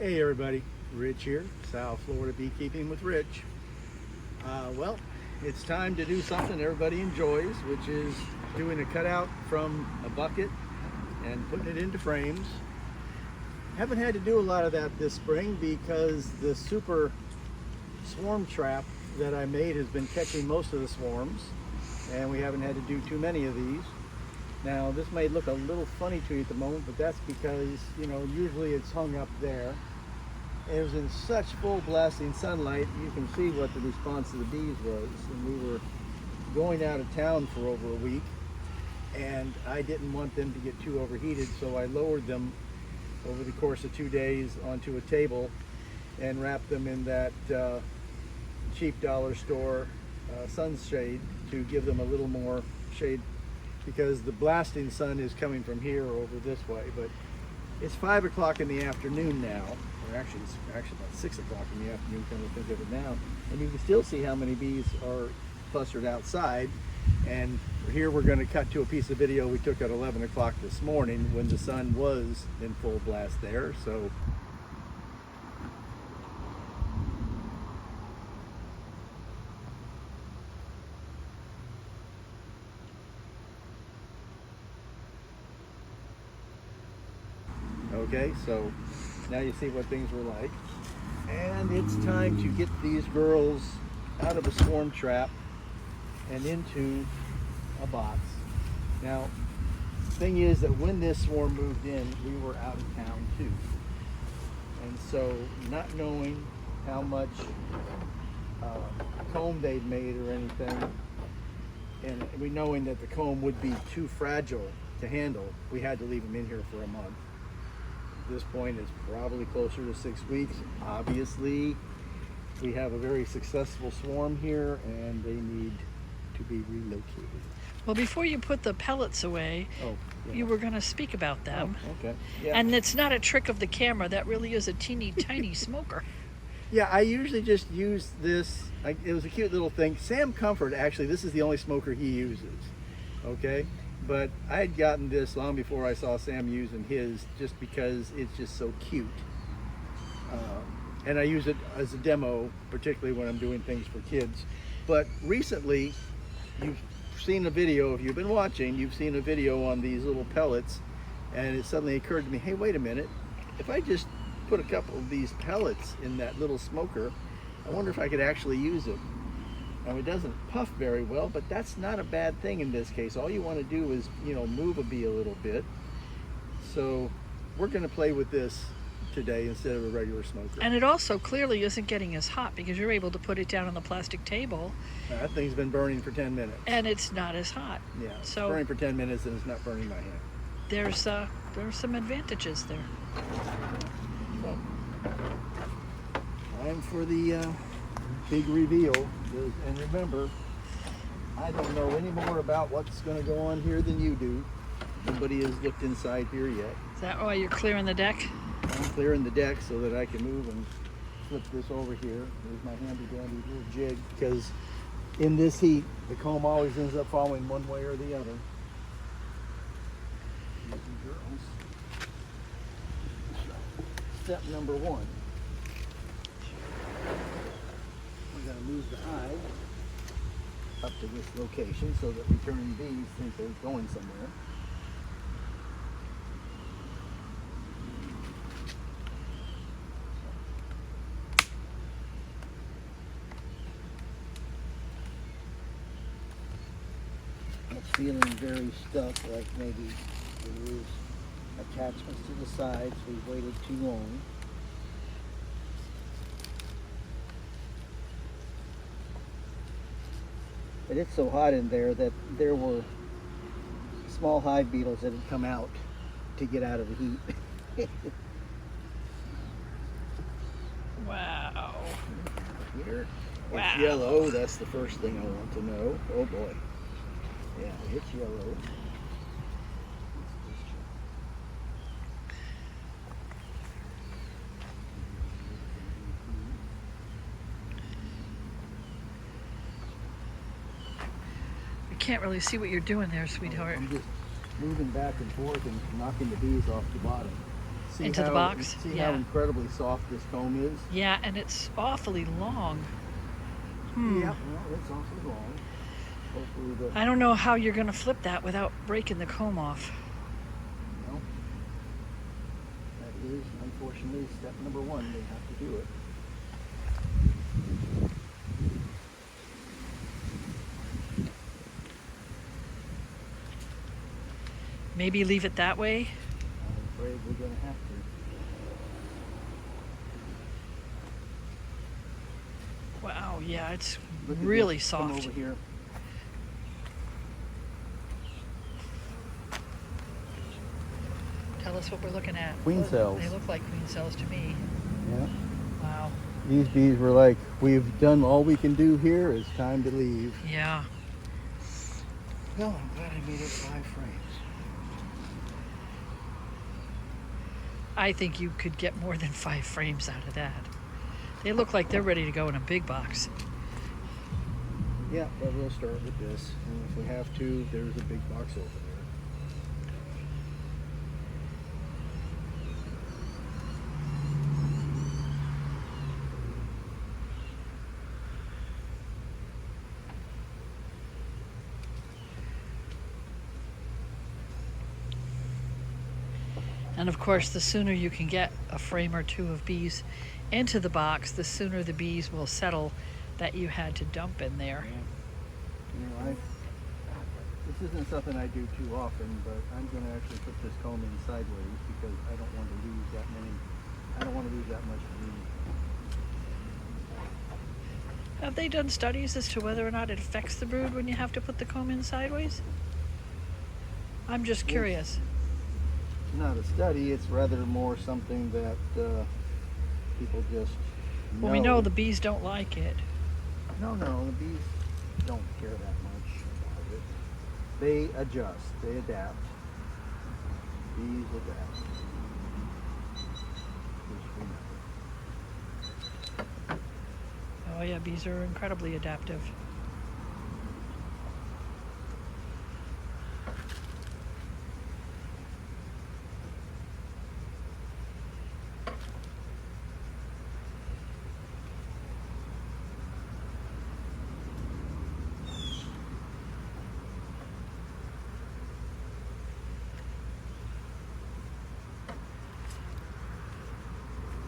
Hey everybody, Rich here, South Florida Beekeeping with Rich. Well, it's time to do something everybody enjoys, which is doing a cutout from a bucket and putting it into frames. Haven't had to do a lot of that this spring because the super swarm trap that I made has been catching most of the swarms, and we haven't had to do too many of these. Now this may look a little funny to you at the moment, but that's because, you know, usually it's hung up there. It was in such full blasting sunlight, you can see what the response of the bees was. And we were going out of town for over a week, and I didn't want them to get too overheated, so I lowered them over the course of 2 days onto a table and wrapped them in that cheap dollar store sunshade to give them a little more shade, because the blasting sun is coming from here over this way. But it's 5 o'clock in the afternoon now, or actually it's about 6 o'clock in the afternoon, come to think of it now, and you can still see how many bees are clustered outside. And here we're going to cut to a piece of video we took at 11 o'clock this morning when the sun was in full blast there. So okay, so now you see what things were like. And it's time to get these girls out of a swarm trap and into a box. Now, the thing is that when this swarm moved in, we were out of town too. And so, not knowing how much comb they'd made or anything, and we knowing that the comb would be too fragile to handle, we had to leave them in here for a month. At this point, it's probably closer to 6 weeks. Obviously, we have a very successful swarm here, and they need to be relocated. Well, before you put the pellets away, you were going to speak about them. Oh, okay. Yeah. And it's not a trick of the camera. That really is a teeny tiny smoker. Yeah, I usually just use this. It was a cute little thing. Sam Comfort, actually, this is the only smoker he uses. Okay? But I had gotten this long before I saw Sam using his, just because it's just so cute. And I use it as a demo, particularly when I'm doing things for kids. But recently, you've seen a video, if you've been watching, you've seen a video on these little pellets, and it suddenly occurred to me, hey, wait a minute, if I just put a couple of these pellets in that little smoker, I wonder if I could actually use it. Now, it doesn't puff very well, but that's not a bad thing in this case. All you want to do is, you know, move a bee a little bit. So we're going to play with this today instead of a regular smoker. And it also clearly isn't getting as hot because you're able to put it down on the plastic table. That thing's been burning for 10 minutes. And it's not as hot. Yeah, it's so burning for 10 minutes and it's not burning my hand. There's some advantages there. So, time for the big reveal. And remember, I don't know any more about what's going to go on here than you do. Nobody has looked inside here yet. Is that why you're clearing the deck? I'm clearing the deck so that I can move and flip this over here. There's my handy dandy little jig, because in this heat, the comb always ends up falling one way or the other. Step number one. We're going to move the hive up to this location so that returning bees think they're going somewhere. It's feeling very stuck, like maybe there is attachments to the sides. We've waited too long. But it's so hot in there that there were small hive beetles that had come out to get out of the heat. Wow. Here, Wow. it's yellow. That's the first thing I want to know. Oh boy. Yeah, it's yellow. Can't really see what you're doing there, sweetheart. I'm just moving back and forth and knocking the bees off the bottom. See into the how, box. See Yeah. how incredibly soft this comb is? Yeah, and it's awfully long. Yeah, well, it's awfully long. Hopefully I don't know how you're going to flip that without breaking the comb off. well, that is unfortunately step number one. They have to do it. Maybe leave it that way. I'm afraid we're going to have to. Wow, yeah, it's Look at really this. soft. Come over here. Tell us what we're looking at. Queen cells. They look like queen cells to me. Yeah. Wow. These bees were like, we've done all we can do here. It's time to leave. Yeah. Well, I'm glad I made it 5 frames. I think you could get more than 5 frames out of that. They look like they're ready to go in a big box. Yeah, but we'll start with this. And if we have to, there's a big box over there. And of course, the sooner you can get a frame or 2 of bees into the box, the sooner the bees will settle that you had to dump in there. Yeah. You know, this isn't something I do too often, but I'm going to actually put this comb in sideways because I don't want to lose that many. I don't want to lose that much brood. Have they done studies as to whether or not it affects the brood when you have to put the comb in sideways? I'm just curious. It's not a study, it's rather more something that people just know. Well, we know the bees don't like it. No, the bees don't care that much about it. They adjust, they adapt. Bees adapt. Which we know. Oh yeah, bees are incredibly adaptive.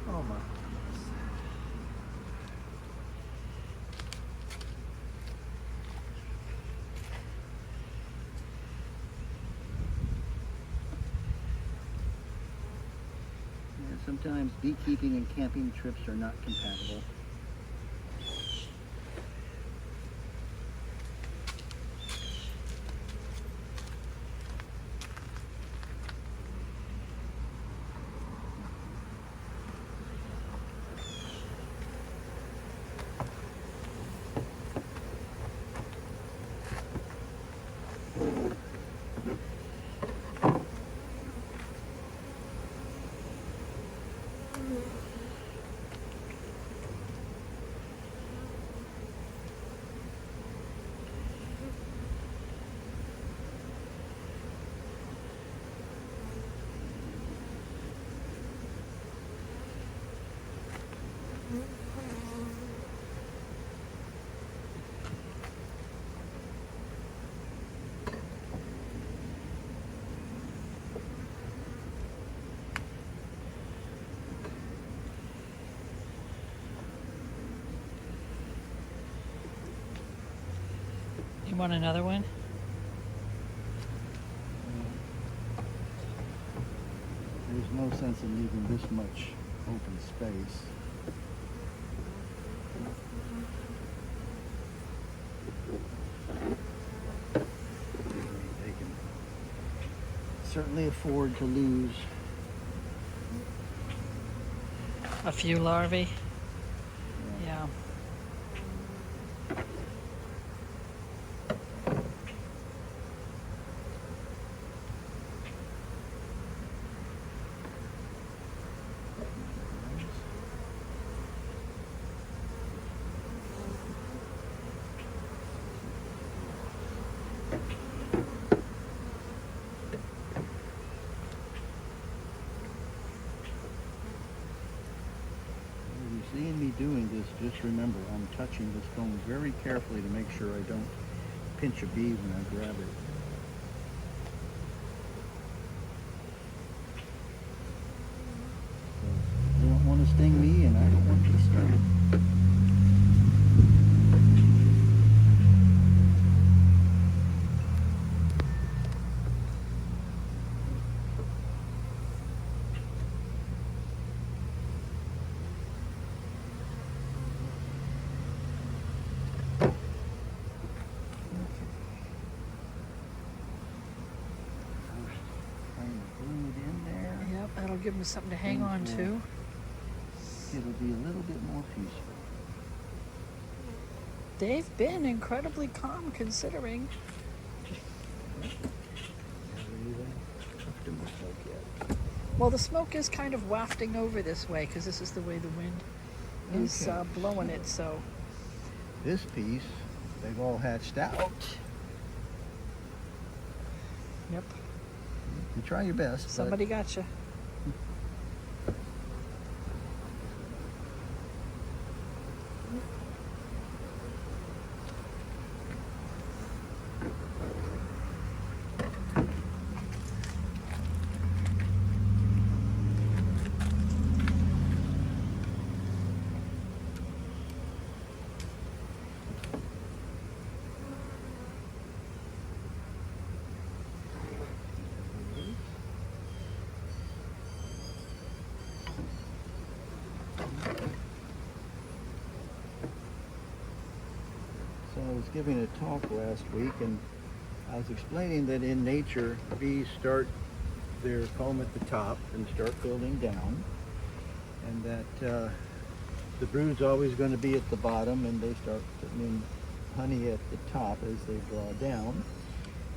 Oh my goodness. Yeah, sometimes beekeeping and camping trips are not compatible. You want another one? There's no sense in leaving this much open space. They can certainly afford to lose. A few larvae? Yeah. doing this, just remember I'm touching this comb very carefully to make sure I don't pinch a bee when I grab it. So they don't want to sting me, and I don't want to sting them. Yep, that'll give them something to hang on to. It'll be a little bit more peaceful. They've been incredibly calm considering. Well, the smoke is kind of wafting over this way because this is the way the wind is blowing it, so. This piece, they've all hatched out. Yep. You try your best. Somebody got you. So I was giving a talk last week, and I was explaining that in nature, bees start their comb at the top and start building down, and that the brood's always going to be at the bottom, and they start putting in honey at the top as they draw down.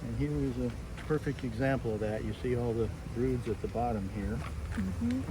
And here is a perfect example of that. You see all the broods at the bottom here. Mm-hmm.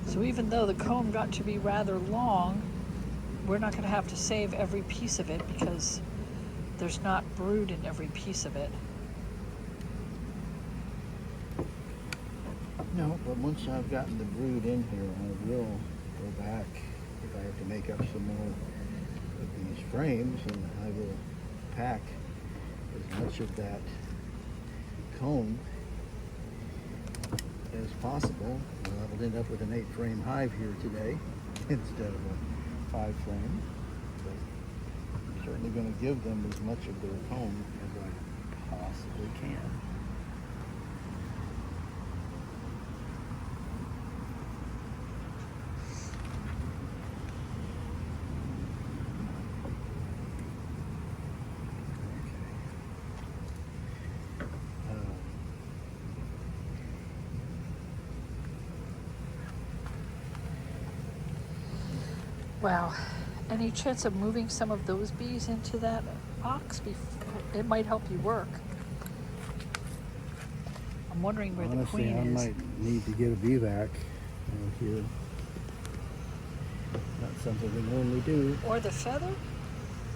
So even though the comb got to be rather long, we're not going to have to save every piece of it because there's not brood in every piece of it. No, but once I've gotten the brood in here, I will go back if I have to make up some more of these frames, and I will pack as much of that comb as possible. Well, I will end up with an 8-frame hive here today instead of a 5-frame. But I'm certainly going to give them as much of their comb as I possibly can. Wow. Any chance of moving some of those bees into that box? It might help you work. I'm wondering where the queen is. I might need to get a bee vac here. Not something we normally do. Or the feather?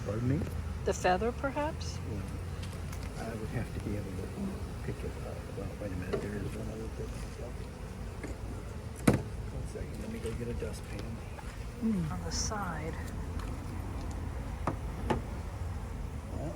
Pardon me? The feather, perhaps? Yeah. I would have to be able to pick it up. Well, wait a minute. There is one other bit. 1 second. Let me go get a dustpan. On the side. Well,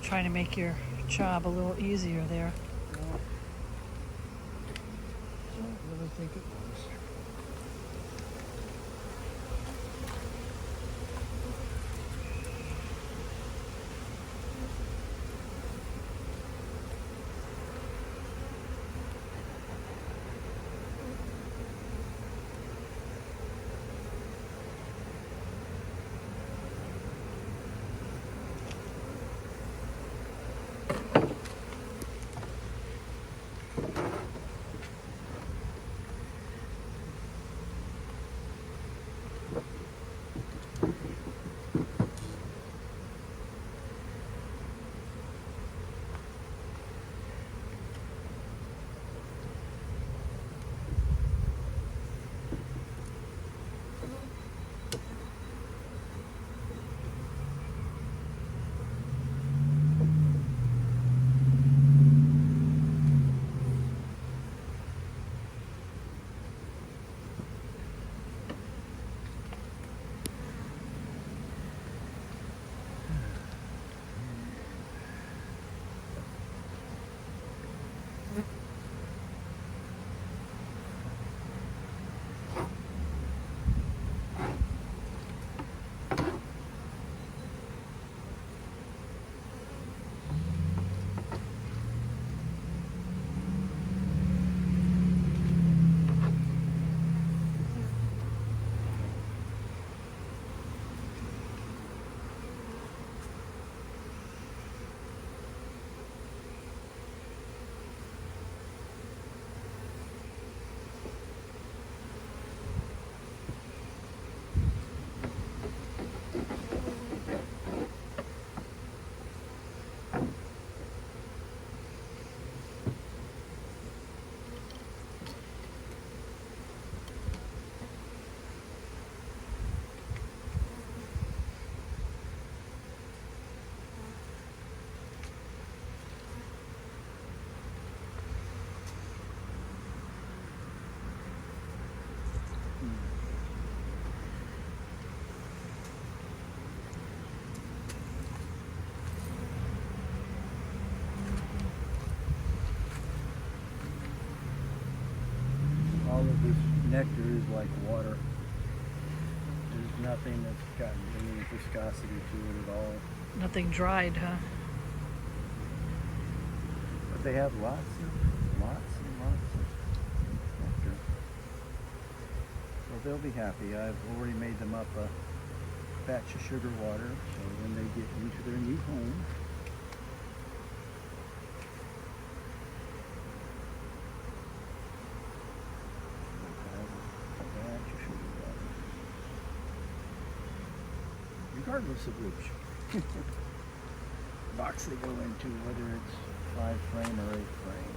trying to make your job a little easier there. Well, I don't really think it was. All of this nectar is like water. There's nothing that's got any viscosity to it at all. Nothing dried, huh? But they have lots and lots of nectar. So they'll be happy. I've already made them up a batch of sugar water, so when they get into their new home, regardless of which box they go into, whether it's 5 frame or 8 frame.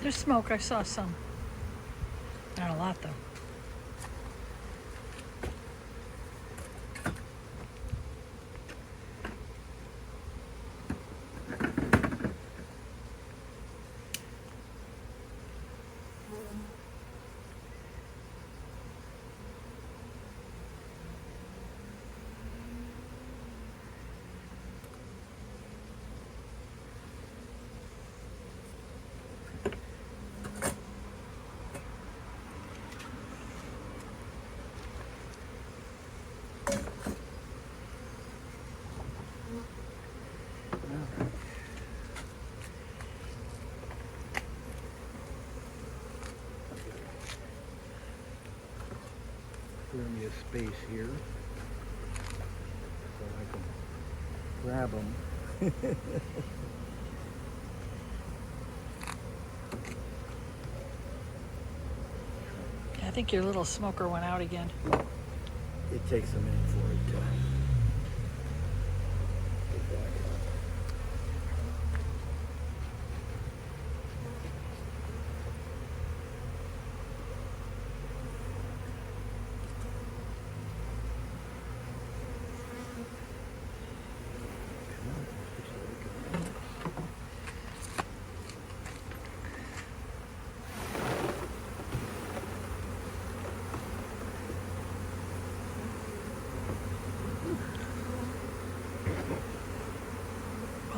There's smoke. I saw some. Not a lot, though. Clear me a space here so I can grab them. I think your little smoker went out again. It takes a minute for it to get back up.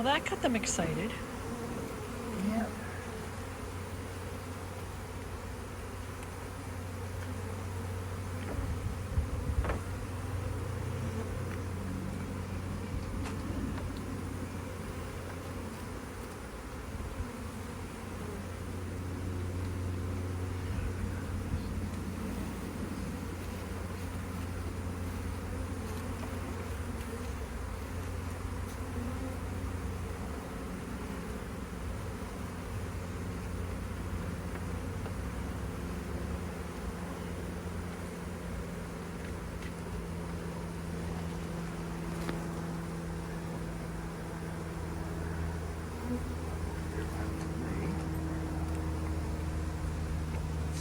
that got them excited. Yeah.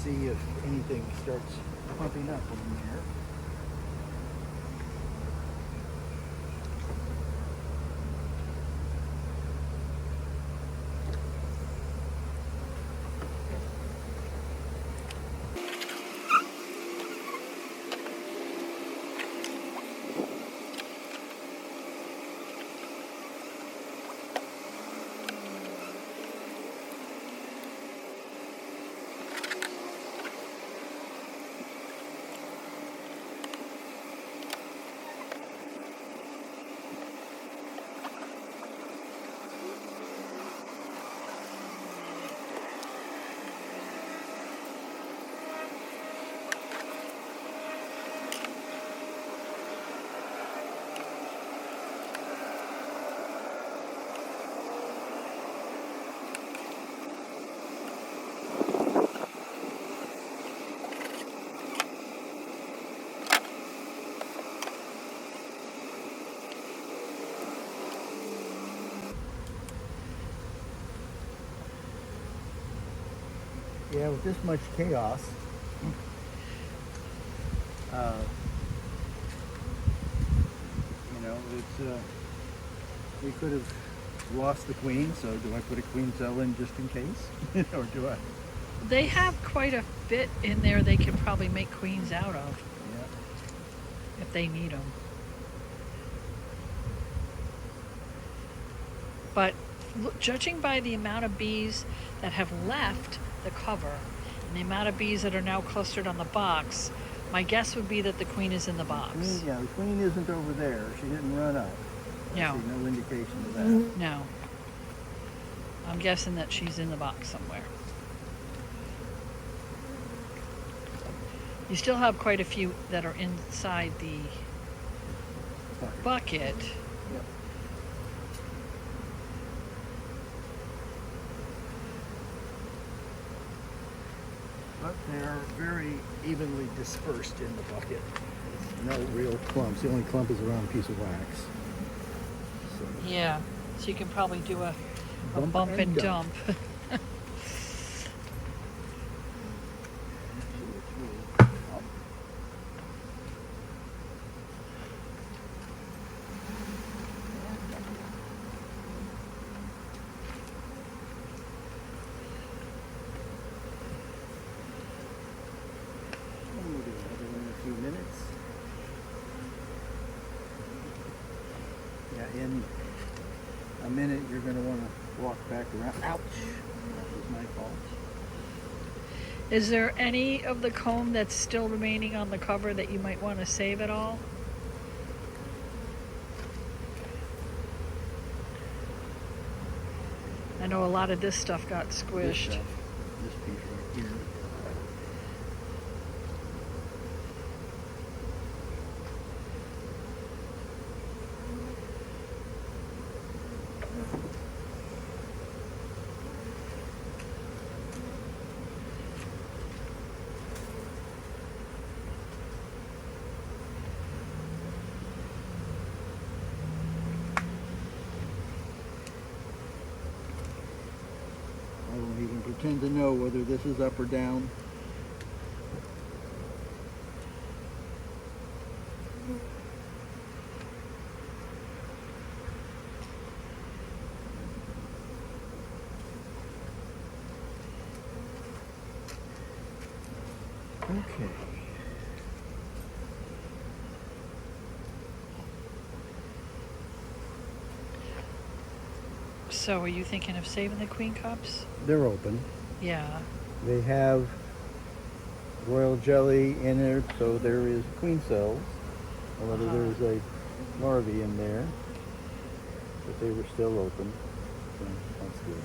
See if anything starts pumping up in here. Yeah, with this much chaos, it's we could have lost the queen. So do I put a queen cell in just in case, or do I? They have quite a bit in there they could probably make queens out of if they need them. But judging by the amount of bees that have left the cover and the amount of bees that are now clustered on the box, my guess would be that the queen is in the box. Yeah, the queen isn't over there. She didn't run up. I No. see no indication of that. No. I'm guessing that she's in the box somewhere. You still have quite a few that are inside the bucket. Yep. But they're very evenly dispersed in the bucket. No real clumps. The only clump is around a piece of wax. So, Yeah. So you can probably do a bump and dump. We'll do another one in a few minutes. Yeah, in a minute you're going to want to walk back around. Ouch! That was my fault. Is there any of the comb that's still remaining on the cover that you might want to save at all? I know a lot of this stuff got squished. This piece right here. I won't even pretend to know whether this is up or down. Okay. So are you thinking of saving the queen cups? They're open. Yeah. They have royal jelly in it, so there is queen cells. Or whether there's a larvae in there, but they were still open. So that's good.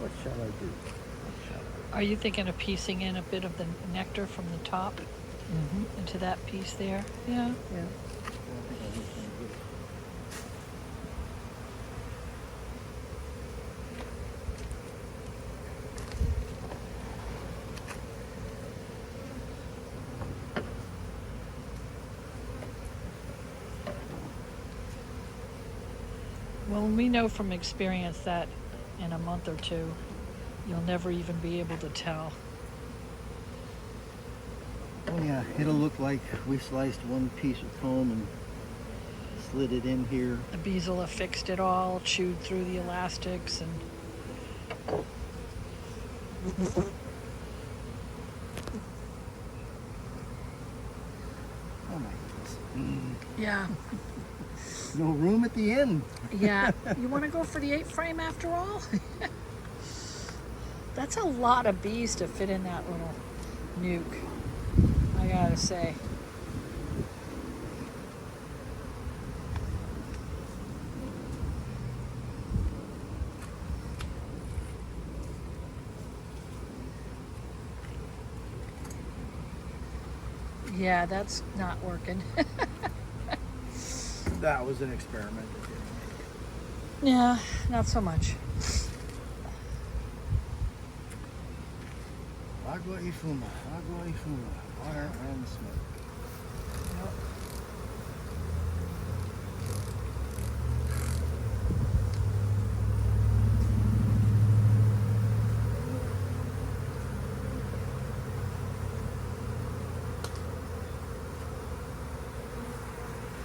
What shall I do? Are you thinking of piecing in a bit of the nectar from the top into that piece there? Yeah. Yeah. Well, we know from experience that in a month or two, you'll never even be able to tell. Oh yeah, it'll look like we sliced one piece of comb and slid it in here. The bees will have fixed it all, chewed through the elastics, and Oh my goodness. yeah, No room at the end. yeah. You want to go for the 8 frame after all? That's a lot of bees to fit in that little nuke, I gotta say. Yeah, that's not working. That was an experiment. Yeah, not so much. Agua y fuma, water and smoke. Nope.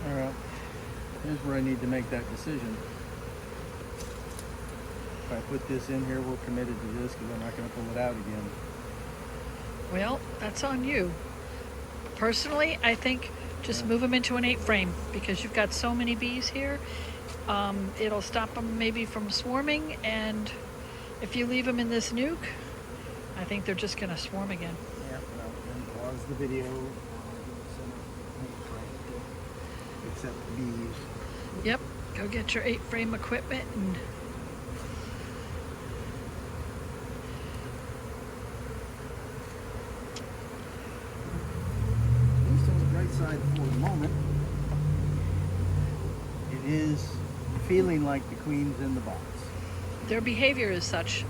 All right, here's where I need to make that decision. If I put this in here, we're committed to this because I'm not going to pull it out again. Well, that's on you. Personally, I think just move them into an 8 frame because you've got so many bees here. It'll stop them maybe from swarming, and if you leave them in this nuke, I think they're just going to swarm again. Yeah, well, then pause the video. Except the bees. Yep, go get your 8 frame equipment and At least on the bright side for the moment, it is feeling like the queen's in the box. their behavior is such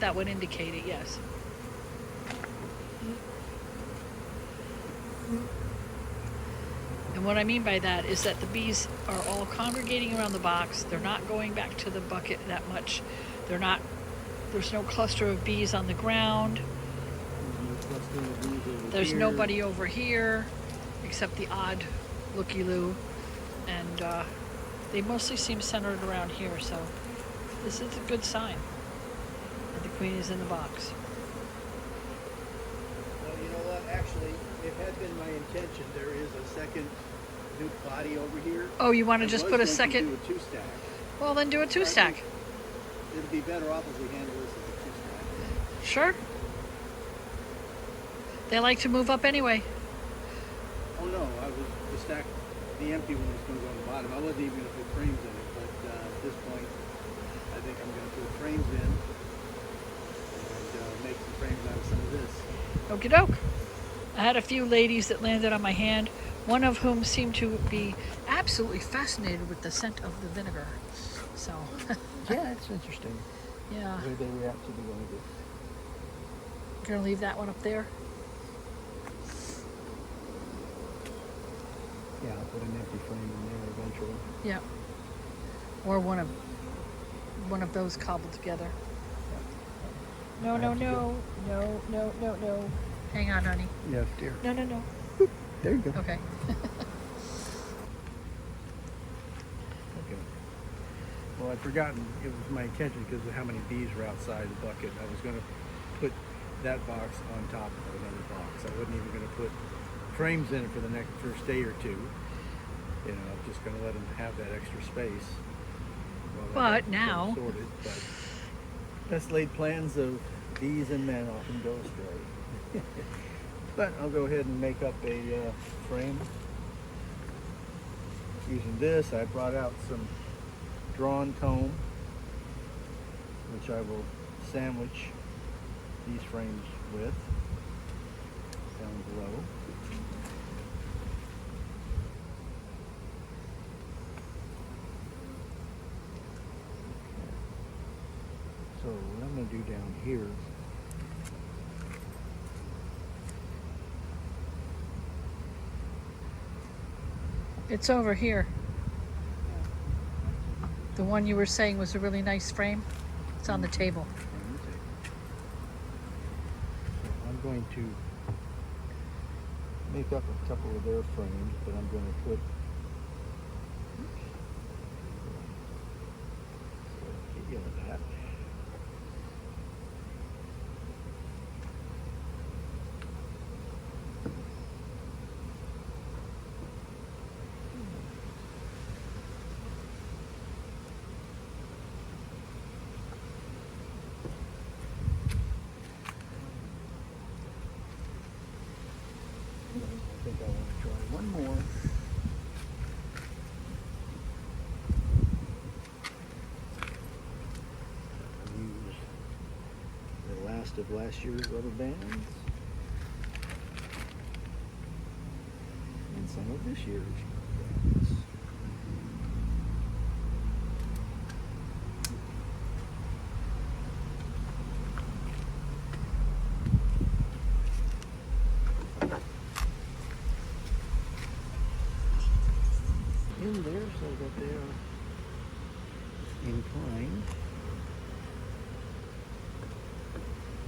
that would indicate it, yes. And what I mean by that is that the bees are all congregating around the box. They're not going back to the bucket that much. There's no cluster of bees on the ground. There's nobody over here except the odd looky-loo. And they mostly seem centered around here, so this is a good sign that the queen is in the box. Well, you know what? Actually, it had been my intention. There is a second nuke body over here. Oh, you want to just put a Do second? a two-stack. Well, then do a 2-stack. It'd be better off if we handle this as a two-stack. Sure. They like to move up anyway. Oh no, the stack, the empty one was going to go on the bottom. I wasn't even going to put frames in it, but at this point, I think I'm going to put frames in. make some frames out of some of this. Okie doke. I had a few ladies that landed on my hand, one of whom seemed to be absolutely fascinated with the scent of the vinegar. So, Yeah, it's interesting yeah. the way they react to the vinegar. Gonna leave that one up there. Yeah, I'll put an empty frame in there eventually. Yeah. Or one of those cobbled together. No, I no, have to no, no, no, no, no. Hang on, honey. Yes, dear. No, no, no. There you go. Okay. Okay. Well, I'd forgotten. It was my intention because of how many bees were outside the bucket. I was going to put that box on top of another box. I wasn't even going to put frames in it for the next first day or two. You know, I'm just going to let them have that extra space. But now, sorted. But best laid plans of bees and men often go astray. But I'll go ahead and make up a frame using this. I brought out some drawn comb, which I will sandwich these frames with down below. So what I'm going to do down here, it's over here. The one you were saying was a really nice frame. It's on the table. so I'm going to make up a couple of their frames, but I'm going to put get rid of that. I think I want to try one more. Use the last of last year's rubber bands and some of this year's rubber bands. In there so that they are inclined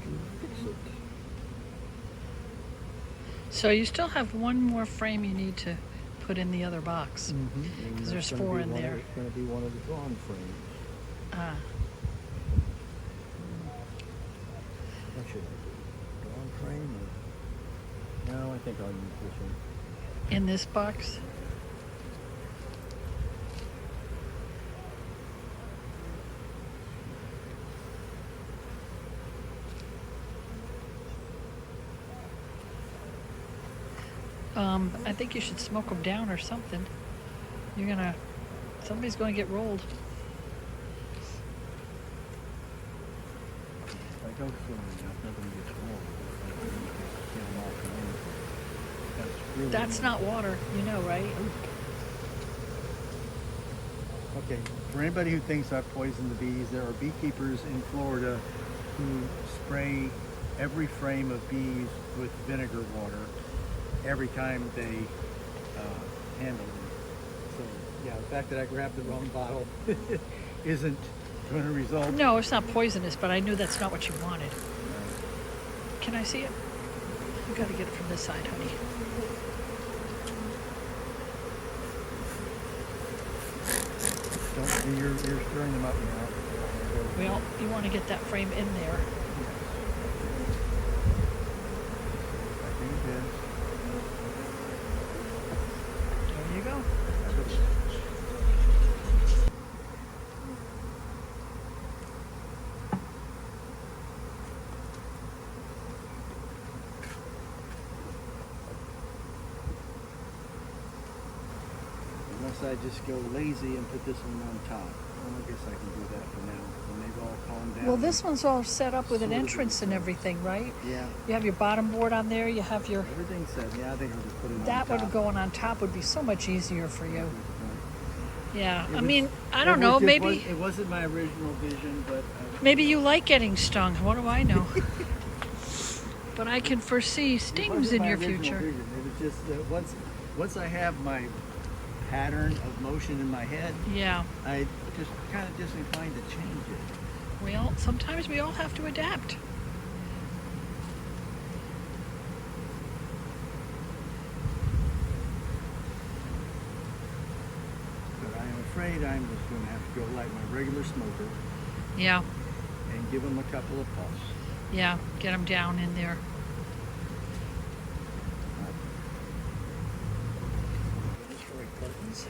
to fix it. So you still have one more frame you need to put in the other box. Because there's 4 in there. It's going to be one of the drawn frames. Ah, What should I do? Drawn frame or... No, I think I'll use this one. in this box. I think you should smoke them down or something. Somebody's gonna get rolled. If I go slow enough, nothing gets rolled. Get them all in. That's really That's not water, you know, right? Okay, for anybody who thinks I've poisoned the bees, there are beekeepers in Florida who spray every frame of bees with vinegar water every time they handle them. So yeah, the fact that I grabbed the wrong bottle isn't going to result. No, it's not poisonous, but I knew that's not what you wanted. Can I see it? You gotta get it from this side, honey. Don't, you're stirring them up now. Well, you want to get that frame in there. I think it is. There you go. Unless I just go lazy and put this one on top. I guess I can do that for now. When they've all calmed down. Well, this one's all set up with an Sort of entrance and everything, right? Yeah. You have your bottom board on there. You have your Everything's set. Yeah, I think I'll just put it on that top. one going on top would be so much easier for you. Yeah, It I was- mean, I it don't know. was- Maybe it wasn't my original vision, but maybe you like getting stung. What do I know? But I can foresee it stings wasn't in my your original future. vision. It was just once I have my pattern of motion in my head, Yeah. I just kind of disinclined to change it. Well, sometimes we all have to adapt. But I am afraid I'm just going to have to go light my regular smoker Yeah. and give them a couple of puffs. Yeah. Get them down in there. Destroy curtains.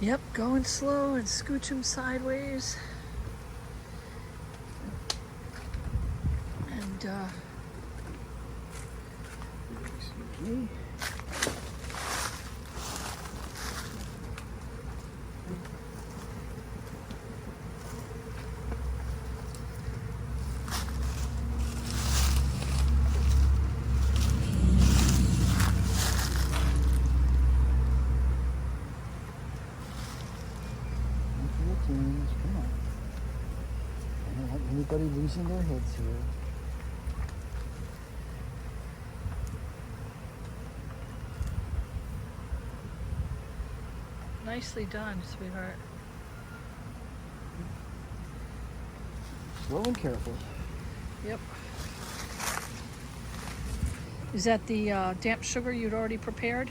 Yep, going slow and scooch them sideways. And Excuse me. Come on. I don't want anybody losing their heads here. nicely done, sweetheart. Slow and careful. Yep. Is that the damp sugar you'd already prepared?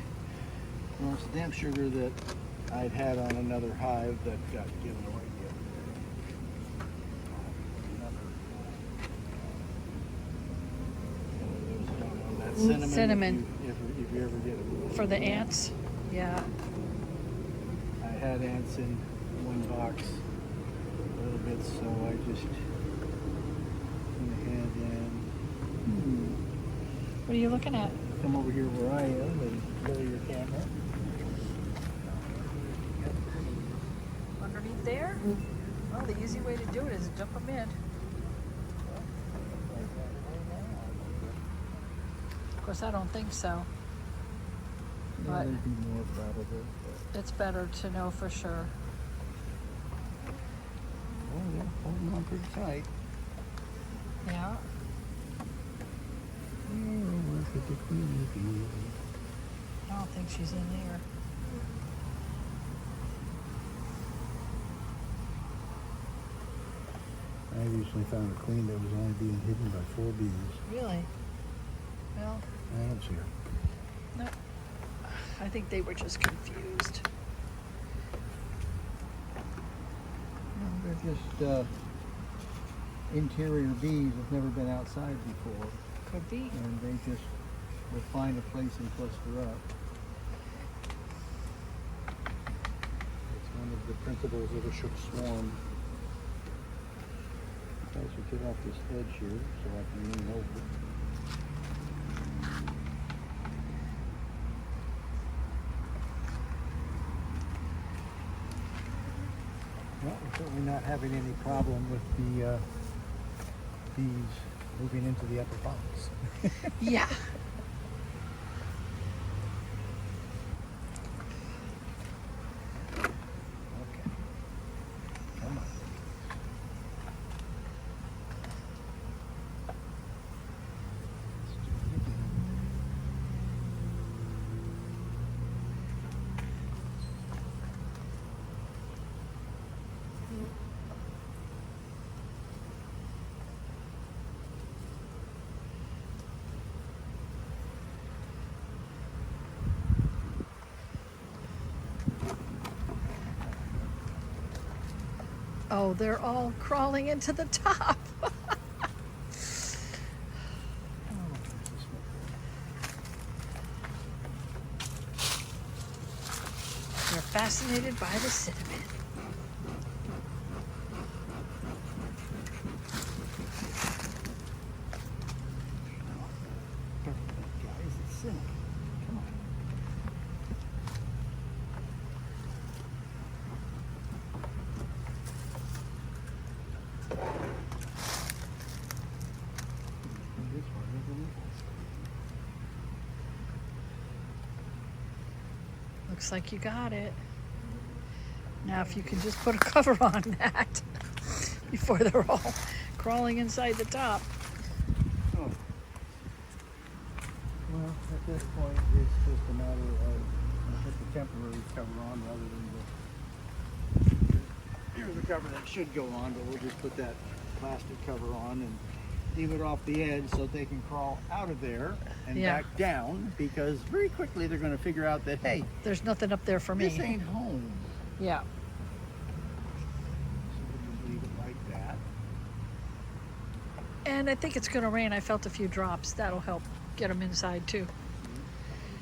Well, it's damp sugar that I'd had on another hive that got given away that cinnamon. Cinnamon. If you ever get it. For the ants? Yeah. I had ants in one box a little bit, so I just went ahead and What are you looking at? come over here where I am and lower your camera. Underneath there? Well, the easy way to do it is dump them in. Of course, I don't think so. Yeah, But there'd be more probably. it's better to know for sure. Oh, they're holding on pretty tight. Yeah. I don't think she's in there. I recently found a queen that was only being hidden by 4 bees. Really? Well, I don't see her. no. I think they were just confused. No, they're just interior bees have never been outside before, Could be. and they just will find a place and cluster up. It's one of the principles of a swarm. I should get off this edge here so I can lean over. Well, we're certainly not having any problem with the bees moving into the upper box. Yeah. Okay. Come on. Oh, they're all crawling into the top. They're fascinated by the cinnamon. Guys, it's cinnamon. Come on. Looks like you got it. Now if you can just put a cover on that before they're all crawling inside the top. Oh. Well, at this point, it's just a matter of put the temporary cover on rather than the. Here's the cover that should go on, but we'll just put that plastic cover on and leave it off the edge so they can crawl out of there and Yeah. back down, because very quickly they're going to figure out that, hey, There's nothing up there for me. this ain't home. Yeah. So we'll just leave it like that. And I think it's going to rain. I felt a few drops. That'll help get them inside too.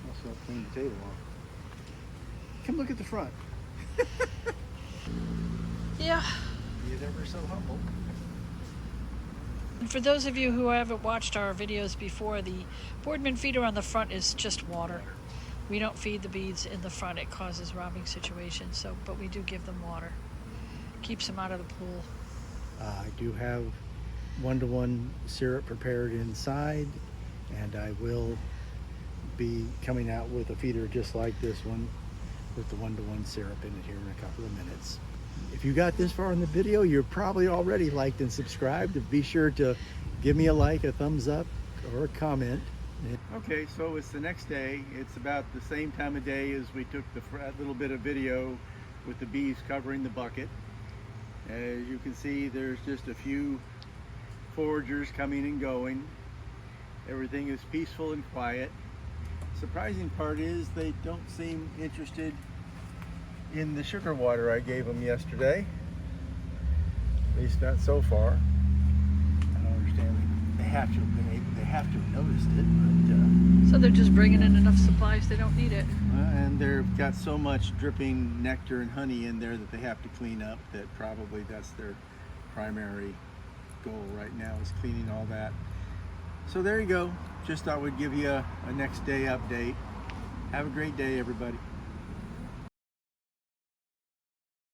Also clean the table off. Come look at the front. Yeah. Be it ever so humble. And for those of you who haven't watched our videos before, the Boardman feeder on the front is just water. We don't feed the bees in the front. It causes robbing situations. So, but we do give them water. Keeps them out of the pool. I do have 1-to-1 syrup prepared inside, and I will be coming out with a feeder just like this one with the 1-to-1 syrup in it here in a couple of minutes. If you got this far in the video, you're probably already liked and subscribed. Be sure to give me a like, a thumbs up, or a comment. Okay, so it's the next day. It's about the same time of day as we took the little bit of video with the bees covering the bucket. As you can see, there's just a few foragers coming and going. Everything is peaceful and quiet. Surprising part is they don't seem interested in the sugar water I gave them yesterday. At least not so far. I don't understand. They have to have been able. They have to have noticed it, So they're just bringing in enough supplies. They don't need it. and they've got so much dripping nectar and honey in there that they have to clean up. That probably that's their primary goal right now, is cleaning all that. So there you go. Just thought we'd give you a next day update. Have a great day, everybody.